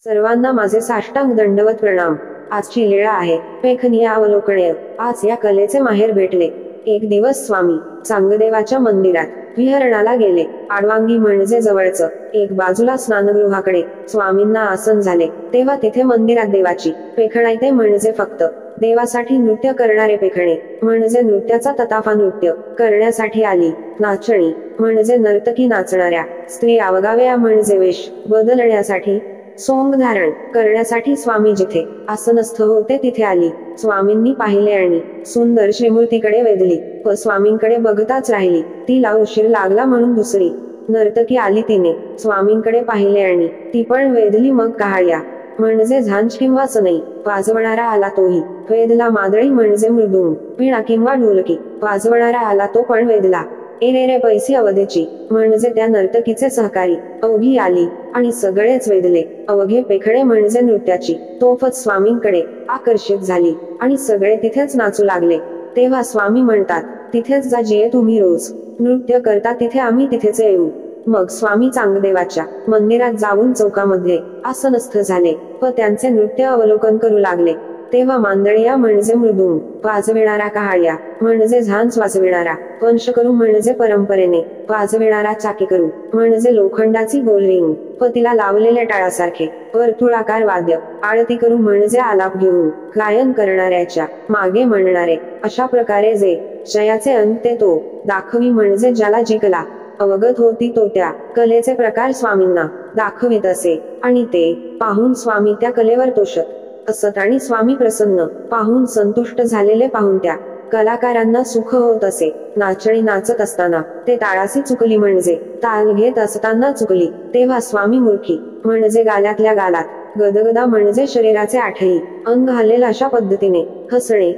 सर्वांना माझे साष्टांग दंडवत प्रणाम। आजची लीळा आहे पेखनीय अवलोकनीय। आज या कलेचे माहेर भेटले। एक दिवस स्वामी चांगदेवाच्या मंदिरात विहरणाला गेले। आडवांगी म्हणजे जवळचं, एक बाजूला स्नानगृहाकडे स्वामींना आसन झाले, तेव्हा तिथे मंदिरात देवाची पेखणाईते म्हणजे फक्त देवासाठी नृत्य करणारे पेखणे म्हणजे नृत्याचा तताफा नृत्य करण्यासाठी आली। नाचणी म्हणजे नर्तकी नाचणाऱ्या स्त्री अवगाव्या म्हणजे वेश बदलण्यासाठी सोंग धारण करण्यासाठी स्वामी जिथे आसनस्थ होते तिथे आली। स्वामींनी पाहिले आणि सुंदर श्रीमूर्तीकडे वेधली, व स्वामींकडे बघताच राहिली। तिला उशीर लागला म्हणून दुसरी नर्तकी आली, तिने स्वामींकडे पाहिले आणि ती पण वेधली। मग कहाळ्या म्हणजे झांज किंवा सनई वाजवणारा आला, तोही वेधला। मादळी म्हणजे मृदुंग, वीणा किंवा ढोलकी वाजवणारा आला, तो पण वेधला। एरेरे पैसी अवधेची म्हणजे त्या नर्तकीचे सहकारी अवघी आली आणि सगळेच वेधले। अवघे पेखणे म्हणजे नृत्याची तोफच स्वामींकडे आकर्षित झाली आणि सगळे तिथेच नाचू लागले। तेव्हा स्वामी म्हणतात, तिथेच जा जिये तुम्ही रोज नृत्य करता, तिथे आम्ही तिथेच येऊ। मग स्वामी चांगदेवाच्या मंदिरात जाऊन चौकामध्ये आसनस्थ झाले व त्यांचे नृत्य अवलोकन करू लागले। तेव्हा मांदळिया म्हणजे मृदुंग वाजविणारा, कहाळ्या म्हणजे झांज वाजविणारा, वंशकरू म्हणजे परंपरेने वाजविणारा, चाकीकरू म्हणजे लोखंडाची गोल रिंग व तिला लावलेल्या टाळासारखे वर्तुळाकार वाद्य, आळती करू म्हणजे आलाप घेऊन गायन करणाऱ्याच्या मागे म्हणणारे, अशा प्रकारे जे जयाचे अंते तो दाखवी म्हणजे ज्याला जी कला अवगत होती तो त्या कलेचे प्रकार स्वामींना दाखवित असे आणि ते पाहून स्वामी त्या कलेवर तोषत असत आणि स्वामी प्रसन्न पाहून संतुष्ट झालेले पाहून त्या कलाकारांना सुख होत असे। नाचणी नाचत असताना ते ताळासी चुकली म्हणजे ताल घेत असताना चुकली, तेव्हा स्वामी मूर्खी म्हणजे गाल्यातल्या गालात, गदगदा म्हणजे शरीराचे आठही अंग हलेल अशा पद्धतीने हसणे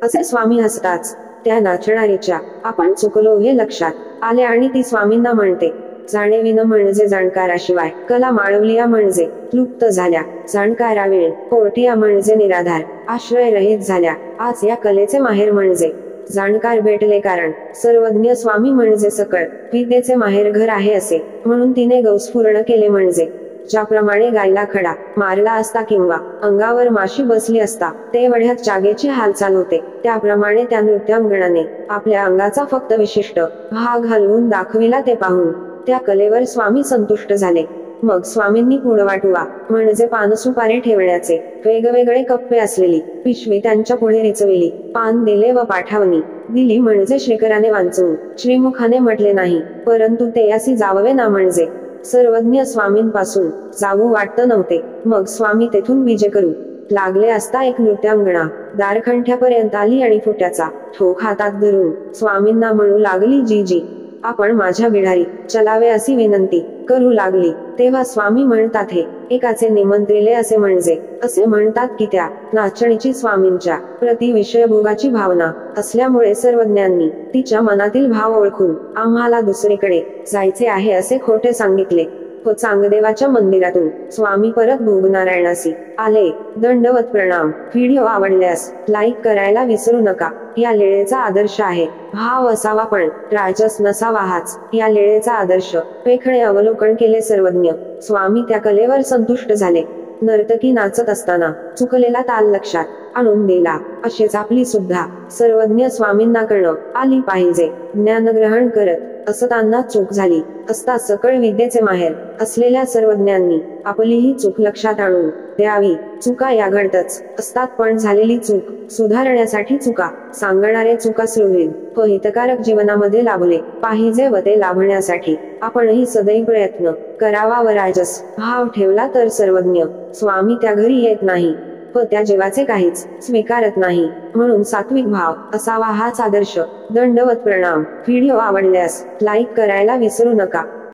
असे स्वामी हसताच त्या नाचणारीच्या आपण चुकलो हे लक्षात आले आणि ती स्वामींना म्हणते, जाणेविन म्हणजे जाणकाराशिवाय कला माळवलिया म्हणजे लुप्त झाल्या, जाणकाराविण पोरटिया म्हणजे निराधार आश्रय रहित झाल्या। आज या कलेचे माहेर म्हणजे जाणकार भेटले, कारण सर्वज्ञ स्वामी म्हणजे सकळ विद्येचे माहेर घर आहे असे म्हणून तिने गौस्फुरण केले। म्हणजे ज्याप्रमाणे गायला खडा मारला असता किंवा अंगावर माशी बसली असता तेवढ्यात जागेची हालचाल होते, त्याप्रमाणे त्या नृत्यांगणाने आपल्या अंगाचा फक्त विशिष्ट भाग हलवून दाखविला। ते पाहून त्या कलेवर स्वामी संतुष्ट झाले। मग स्वामींनी पुडवाटुवा म्हणजे पानसुपारी ठेवण्याचे वेगवेगळे कप्पे असलेली पिशवी त्यांच्या पुढे रिचविली। पान दिले व पाठावणी दिली म्हणजे श्रीकराने वाचून श्रीमुखाने म्हटले नाही, परंतु ते असी जाववे ना म्हणजे सर्वज्ञ स्वामींपासून जावू वाटत नव्हते। मग स्वामी तेथून विजे करू लागले असता एक नृत्यांगणा दारखंठ्यापर्यंत आली आणि फुट्याचा ठोक हातात धरून स्वामींना म्हणू लागली, जी जी आपण माझ्या बिढारी चलावे अशी विनंती करू लागली। तेव्हा स्वामी म्हणतात, हे एकाचे निमंत्रिले असे म्हणजे असे म्हणतात की त्या नाचणीची स्वामींच्या प्रति विषयभोगाची भावना असल्यामुळे सर्वज्ञांनी तिच्या मनातील भाव ओळखून आम्हाला दुसरीकडे जायचे आहे असे खोटे सांगितले व चांगदेवाच्या मंदिरातून स्वामी परत भोगनारायणासी आले। दंडवत प्रणाम। व्हिडिओ आवडल्यास लाईक करायला विसरू नका। या लीळेचा आदर्श आहे भाव असावा पण राजस नसावा, हाच या लीळेचा आदर्श। पेखणे अवलोकन केले सर्वज्ञ स्वामी त्या कलेवर संतुष्ट झाले। नर्तकी नाचत असताना चुकलेला ताल लक्षात आणून दिला, अशीच आपली सुद्धा सर्वज्ञ स्वामींना कळण आली पाहिजे। ज्ञानग्रहण करत असताना चूक झाली असता सकळ विद्येचे माहेर असलेल्या सर्वज्ञांनी आपलीही चूक लक्षात आणून द्यावी। चुका या घडतच असतात, पण झालेली चूक सुधारण्यासाठी चुका सांगणारे चुका सुहृद व हितकारक जीवनामध्ये लाभले पाहिजे व ते लाभण्यासाठी आपणही सदैव प्रयत्न करावा व राजस भाव ठेवला तर सर्वज्ञ स्वामी त्या घरी येत नाही व त्या जीवाचे काहीच स्वीकारत नाही, म्हणून सात्विक भाव असावा हाच आदर्श। दंडवत प्रणाम। व्हिडिओ आवडल्यास लाईक करायला विसरू नका।